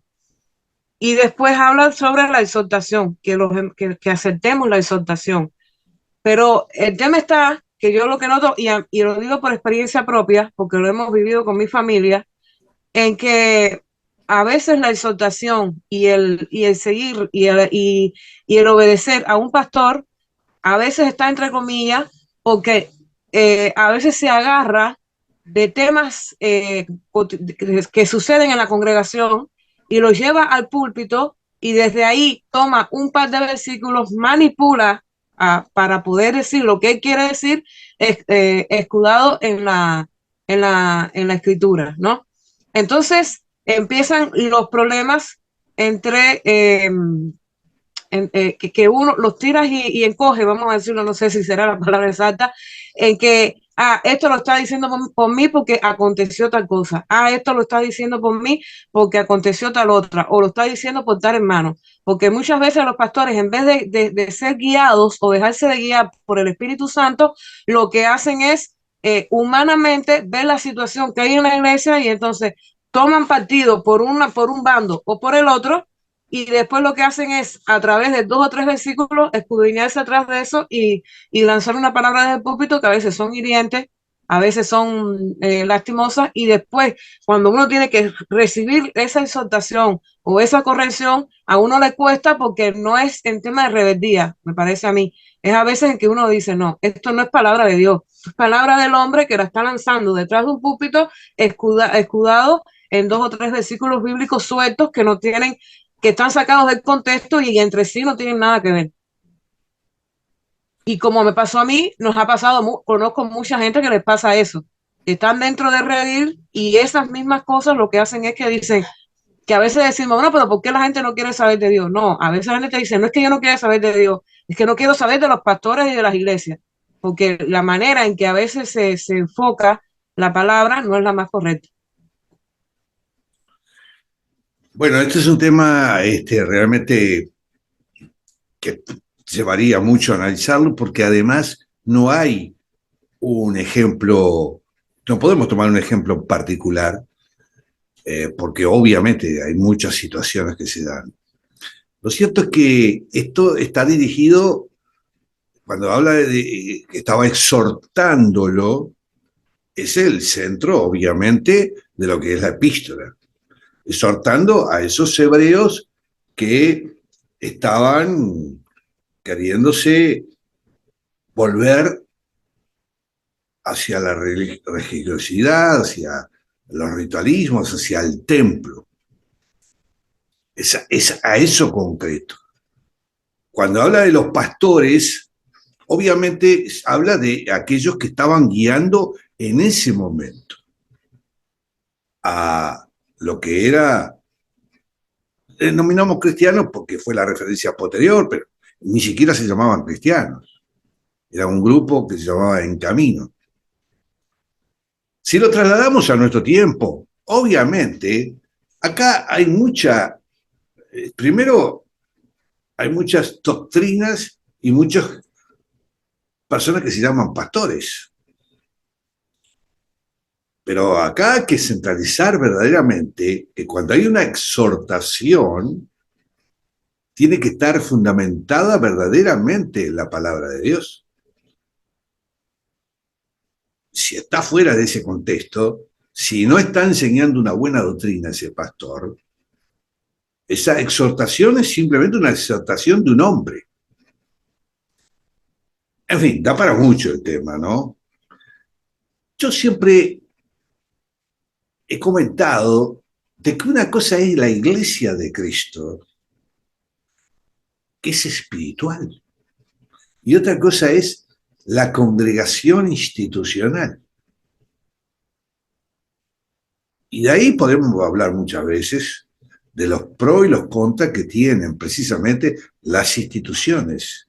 Y después habla sobre la exhortación, que aceptemos la exhortación. Pero el tema está, que yo lo que noto, y lo digo por experiencia propia, porque lo hemos vivido con mi familia, en que a veces la exhortación y el seguir y el obedecer a un pastor, a veces está entre comillas, porque a veces se agarra de temas que suceden en la congregación, y los lleva al púlpito, y desde ahí toma un par de versículos, manipula para poder decir lo que él quiere decir, escudado en la escritura, ¿no? Entonces empiezan los problemas entre que uno los tiras y encoge, vamos a decirlo, no sé si será la palabra exacta, en que, esto lo está diciendo por mí porque aconteció tal cosa, esto lo está diciendo por mí porque aconteció tal otra, o lo está diciendo por tal hermano, porque muchas veces los pastores, en vez de ser guiados o dejarse de guiar por el Espíritu Santo, lo que hacen es humanamente ver la situación que hay en la iglesia, y entonces toman partido por un bando o por el otro, y después lo que hacen es, a través de 2 o 3 versículos, escudriñarse atrás de eso, y lanzar una palabra desde el púlpito que a veces son hirientes, a veces son lastimosas, y después, cuando uno tiene que recibir esa exhortación o esa corrección, a uno le cuesta, porque no es en tema de rebeldía, me parece a mí. Es a veces en que uno dice, no, esto no es palabra de Dios, es palabra del hombre que la está lanzando detrás de un púlpito, escudado en 2 o 3 versículos bíblicos sueltos que están sacados del contexto y entre sí no tienen nada que ver. Y como me pasó a mí, nos ha pasado, conozco mucha gente que les pasa eso, que están dentro de Redil, y esas mismas cosas lo que hacen es que dicen, que a veces decimos, bueno, pero ¿por qué la gente no quiere saber de Dios? No, a veces la gente te dice, no es que yo no quiera saber de Dios, es que no quiero saber de los pastores y de las iglesias, porque la manera en que a veces se enfoca la palabra no es la más correcta. Bueno, este es un tema realmente que llevaría mucho a analizarlo, porque además no hay un ejemplo, no podemos tomar un ejemplo particular, porque obviamente hay muchas situaciones que se dan. Lo cierto es que esto está dirigido, cuando habla de que estaba exhortándolo, es el centro, obviamente, de lo que es la epístola, exhortando a esos hebreos que estaban queriéndose volver hacia la religiosidad, hacia los ritualismos, hacia el templo. Es a eso concreto. Cuando habla de los pastores, obviamente habla de aquellos que estaban guiando en ese momento a lo que era, denominamos cristianos porque fue la referencia posterior, pero ni siquiera se llamaban cristianos. Era un grupo que se llamaba En Camino. Si lo trasladamos a nuestro tiempo, obviamente, acá hay primero, hay muchas doctrinas y muchas personas que se llaman pastores. Pero acá hay que centralizar verdaderamente que cuando hay una exhortación, tiene que estar fundamentada verdaderamente en la palabra de Dios. Si está fuera de ese contexto, si no está enseñando una buena doctrina ese pastor, esa exhortación es simplemente una exhortación de un hombre. En fin, da para mucho el tema, ¿no? Yo siempre he comentado de que una cosa es la iglesia de Cristo, que es espiritual, y otra cosa es la congregación institucional. Y de ahí podemos hablar muchas veces de los pros y los contras que tienen precisamente las instituciones.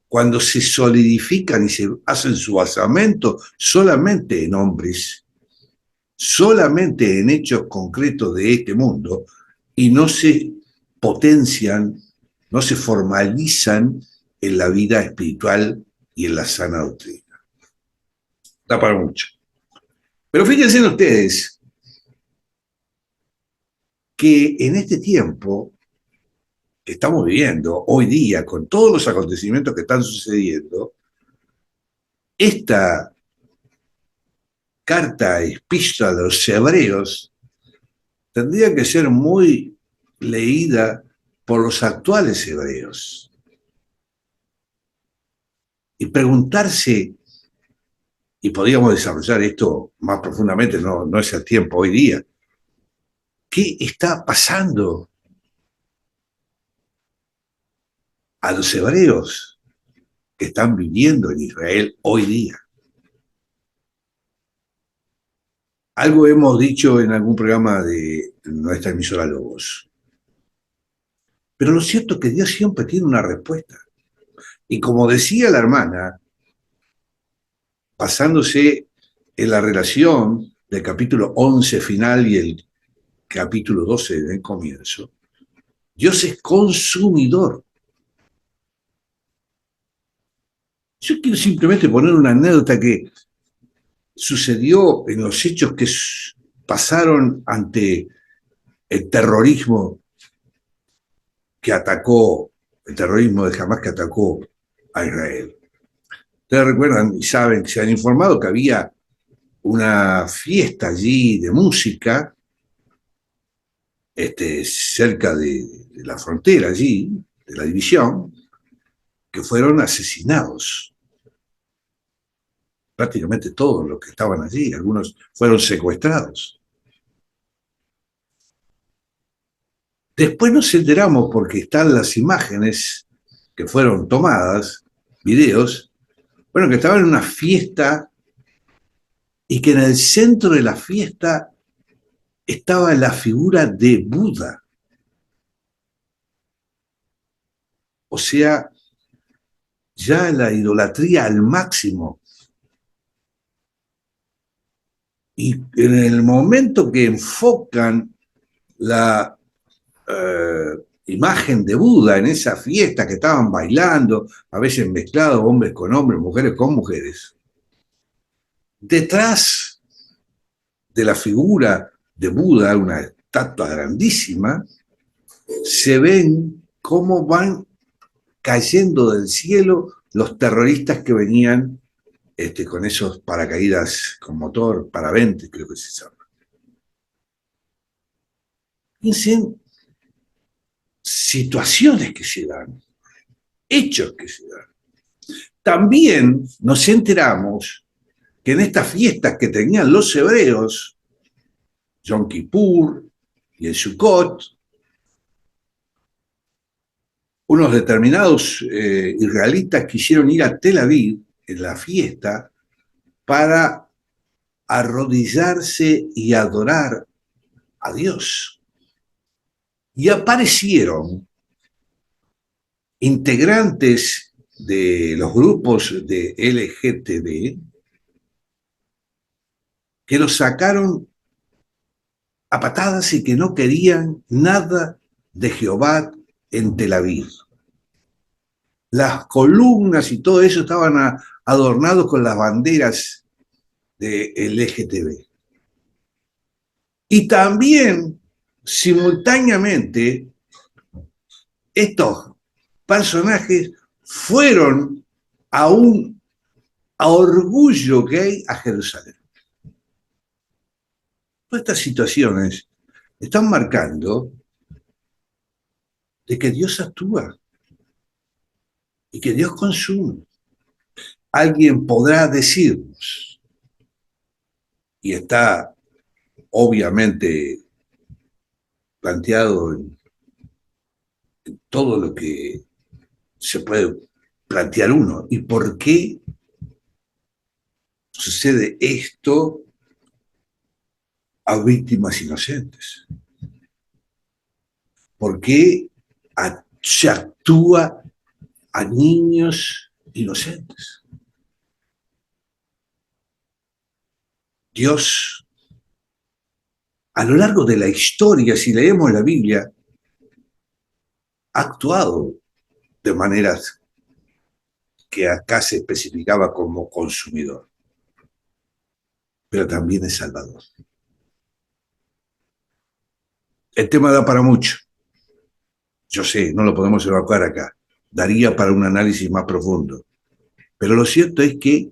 Cuando se solidifican y se hacen su basamento solamente en hombres, solamente en hechos concretos de este mundo, y no se potencian, no se formalizan en la vida espiritual y en la sana doctrina. Da para mucho. Pero fíjense ustedes que en este tiempo que estamos viviendo hoy día, con todos los acontecimientos que están sucediendo, esta carta epístola de los hebreos tendría que ser muy leída por los actuales hebreos y preguntarse, y podríamos desarrollar esto más profundamente, no es el tiempo hoy día, ¿qué está pasando a los hebreos que están viviendo en Israel hoy día? Algo hemos dicho en algún programa de nuestra emisora Logos. Pero lo cierto es que Dios siempre tiene una respuesta. Y como decía la hermana, basándose en la relación del capítulo 11 final y el capítulo 12 del comienzo, Dios es consumidor. Yo quiero simplemente poner una anécdota que sucedió en los hechos que pasaron ante el terrorismo que atacó, el terrorismo de Hamas que atacó a Israel. Ustedes recuerdan y saben, se han informado que había una fiesta allí de música cerca de la frontera allí, de la división, que fueron asesinados. Prácticamente todos los que estaban allí, algunos fueron secuestrados. Después nos enteramos, porque están las imágenes que fueron tomadas, videos, bueno, que estaban en una fiesta y que en el centro de la fiesta estaba la figura de Buda. O sea, ya la idolatría al máximo. Y en el momento que enfocan la imagen de Buda en esa fiesta que estaban bailando, a veces mezclados hombres con hombres, mujeres con mujeres, detrás de la figura de Buda, una estatua grandísima, se ven cómo van cayendo del cielo los terroristas que venían con esos paracaídas con motor, paraventes, creo que se llama. Piensen situaciones que se dan, hechos que se dan. También nos enteramos que en estas fiestas que tenían los hebreos, Yom Kippur y el Sukkot, unos determinados israelitas quisieron ir a Tel Aviv en la fiesta para arrodillarse y adorar a Dios. Y aparecieron integrantes de los grupos de LGTB que los sacaron a patadas y que no querían nada de Jehová en Tel Aviv. Las columnas y todo eso estaban adornados con las banderas de LGTB. Y también, simultáneamente, estos personajes fueron a un orgullo gay a Jerusalén. Todas estas situaciones están marcando de que Dios actúa y que Dios consume. Alguien podrá decirnos, y está obviamente planteado en todo lo que se puede plantear uno, ¿y por qué sucede esto a víctimas inocentes? ¿Por qué se actúa a niños inocentes? Dios, a lo largo de la historia, si leemos la Biblia, ha actuado de maneras que acá se especificaba como consumidor, pero también es salvador. El tema da para mucho. Yo sé, no lo podemos evacuar acá. Daría para un análisis más profundo. Pero lo cierto es que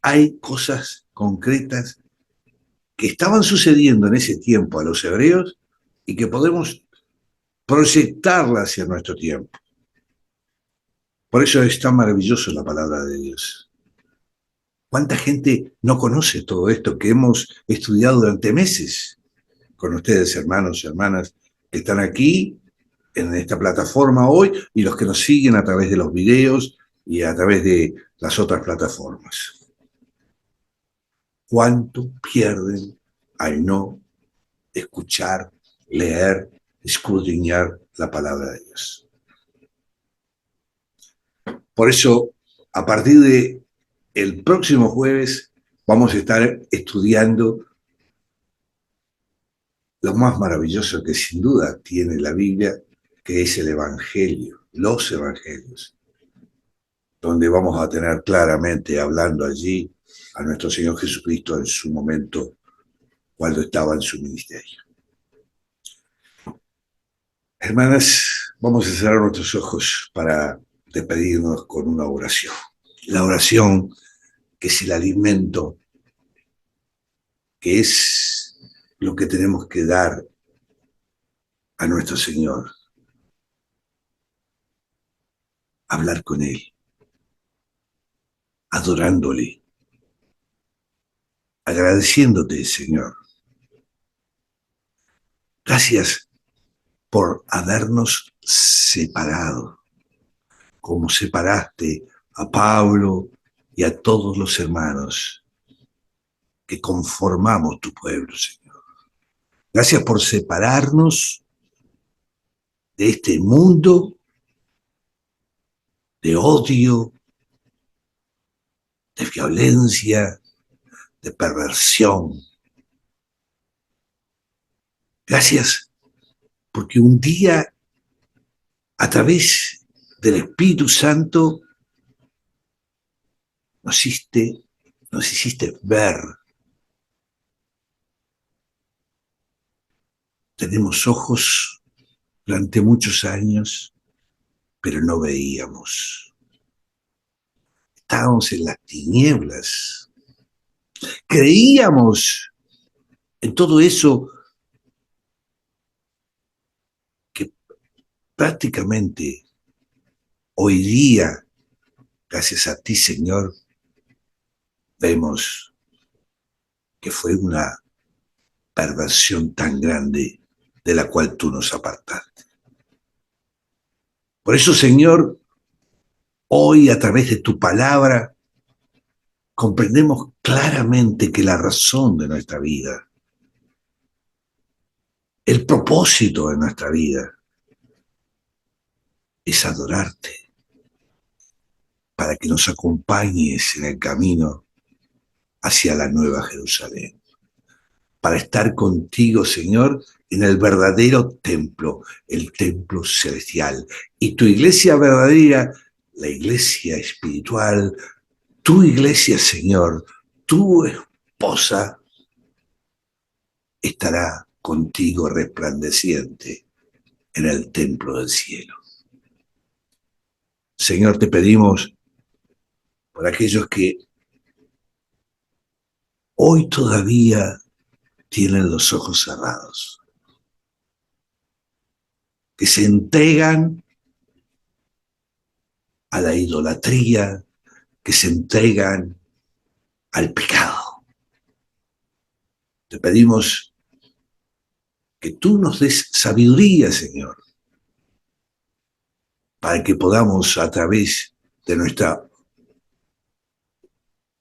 hay cosas concretas que estaban sucediendo en ese tiempo a los hebreos y que podemos proyectarla hacia nuestro tiempo. Por eso es tan maravilloso la palabra de Dios. ¿Cuánta gente no conoce todo esto que hemos estudiado durante meses con ustedes, hermanos y hermanas, que están aquí en esta plataforma hoy y los que nos siguen a través de los videos y a través de las otras plataformas? ¿Cuánto pierden al no escuchar, leer, escudriñar la palabra de Dios? Por eso, a partir de el próximo jueves, vamos a estar estudiando lo más maravilloso que sin duda tiene la Biblia, que es el Evangelio, los Evangelios, donde vamos a tener claramente hablando allí a nuestro Señor Jesucristo en su momento, cuando estaba en su ministerio. Hermanas, vamos a cerrar nuestros ojos para despedirnos con una oración. La oración que es el alimento, que es lo que tenemos que dar a nuestro Señor. Hablar con Él, adorándole, agradeciéndote, Señor. Gracias por habernos separado, como separaste a Pablo y a todos los hermanos que conformamos tu pueblo, Señor. Gracias por separarnos de este mundo de odio, de violencia, de perversión. Gracias porque un día, a través del Espíritu Santo, nos hiciste ver. Tenemos ojos durante muchos años, pero no veíamos. Estábamos en las tinieblas. Creíamos en todo eso que prácticamente hoy día, gracias a ti, Señor, vemos que fue una perversión tan grande de la cual tú nos apartaste. Por eso, Señor, hoy a través de tu palabra comprendemos claramente que la razón de nuestra vida, el propósito de nuestra vida, es adorarte, para que nos acompañes en el camino hacia la Nueva Jerusalén, para estar contigo, Señor, en el verdadero templo, el templo celestial. Y tu iglesia verdadera, la iglesia espiritual, tu iglesia, Señor, tu esposa, estará contigo resplandeciente en el templo del cielo. Señor, te pedimos por aquellos que hoy todavía tienen los ojos cerrados, que se entregan a la idolatría, que se entregan al pecado. Te pedimos que tú nos des sabiduría, Señor, para que podamos a través de nuestra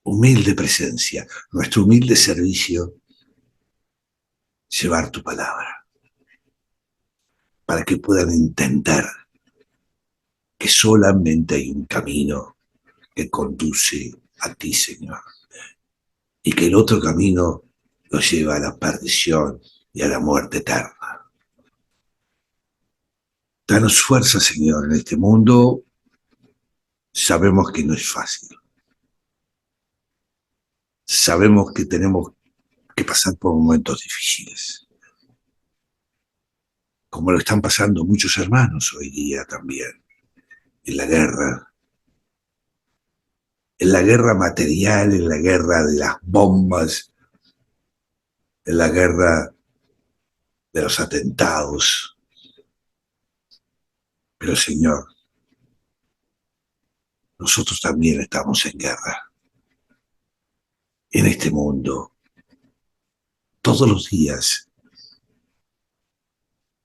humilde presencia, nuestro humilde servicio, llevar tu palabra, para que puedan entender que solamente hay un camino que conduce a ti, Señor, y que el otro camino nos lleva a la perdición y a la muerte eterna. Danos fuerza, Señor, en este mundo. Sabemos que no es fácil. Sabemos que tenemos que pasar por momentos difíciles, como lo están pasando muchos hermanos hoy día también, en la guerra material, en la guerra de las bombas, en la guerra de los atentados. Pero, Señor, nosotros también estamos en guerra. En este mundo, todos los días,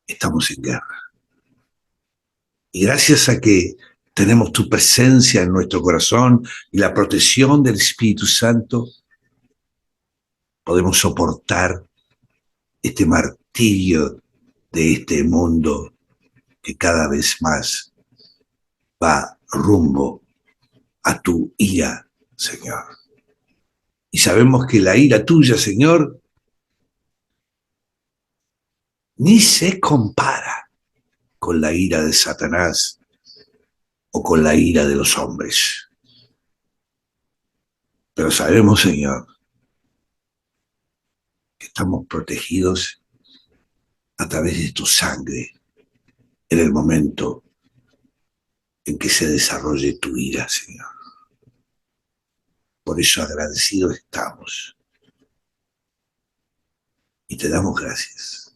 estamos en guerra. Y gracias a que tenemos tu presencia en nuestro corazón y la protección del Espíritu Santo, podemos soportar este martirio de este mundo que cada vez más va rumbo a tu ira, Señor. Y sabemos que la ira tuya, Señor, ni se compara con la ira de Satanás o con la ira de los hombres. Pero sabemos, Señor, que estamos protegidos a través de tu sangre en el momento en que se desarrolle tu ira, Señor. Por eso agradecidos estamos y te damos gracias.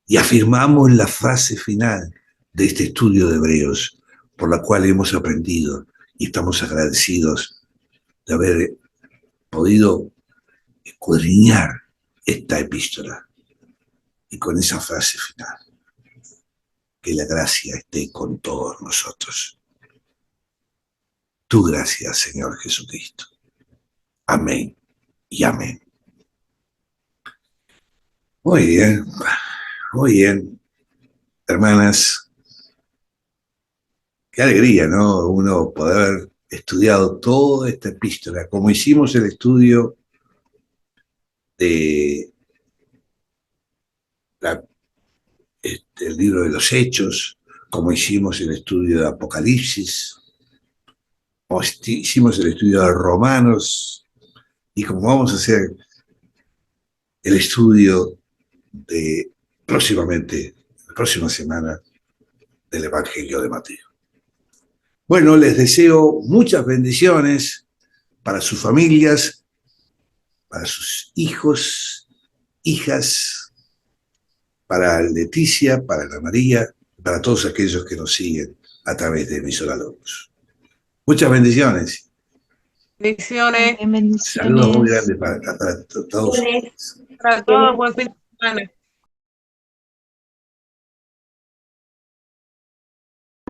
Y afirmamos la frase final de este estudio de Hebreos, por la cual hemos aprendido y estamos agradecidos de haber podido escudriñar esta epístola. Y con esa frase final, que la gracia esté con todos nosotros. Tu gracia, Señor Jesucristo. Amén y amén. Muy bien, muy bien. Hermanas, qué alegría, ¿no? Uno poder haber estudiado toda esta epístola, como hicimos el estudio de el libro de los Hechos, como hicimos el estudio de Apocalipsis, como hicimos el estudio de Romanos, y como vamos a hacer el estudio de próximamente, la próxima semana, del Evangelio de Mateo. Bueno, les deseo muchas bendiciones para sus familias, para sus hijos, hijas, para Leticia, para Ana María, para todos aquellos que nos siguen a través de Emisora Logos. Muchas bendiciones. Bendiciones. Bendiciones. Saludos muy grandes para todos. para todos, buen fin de semana.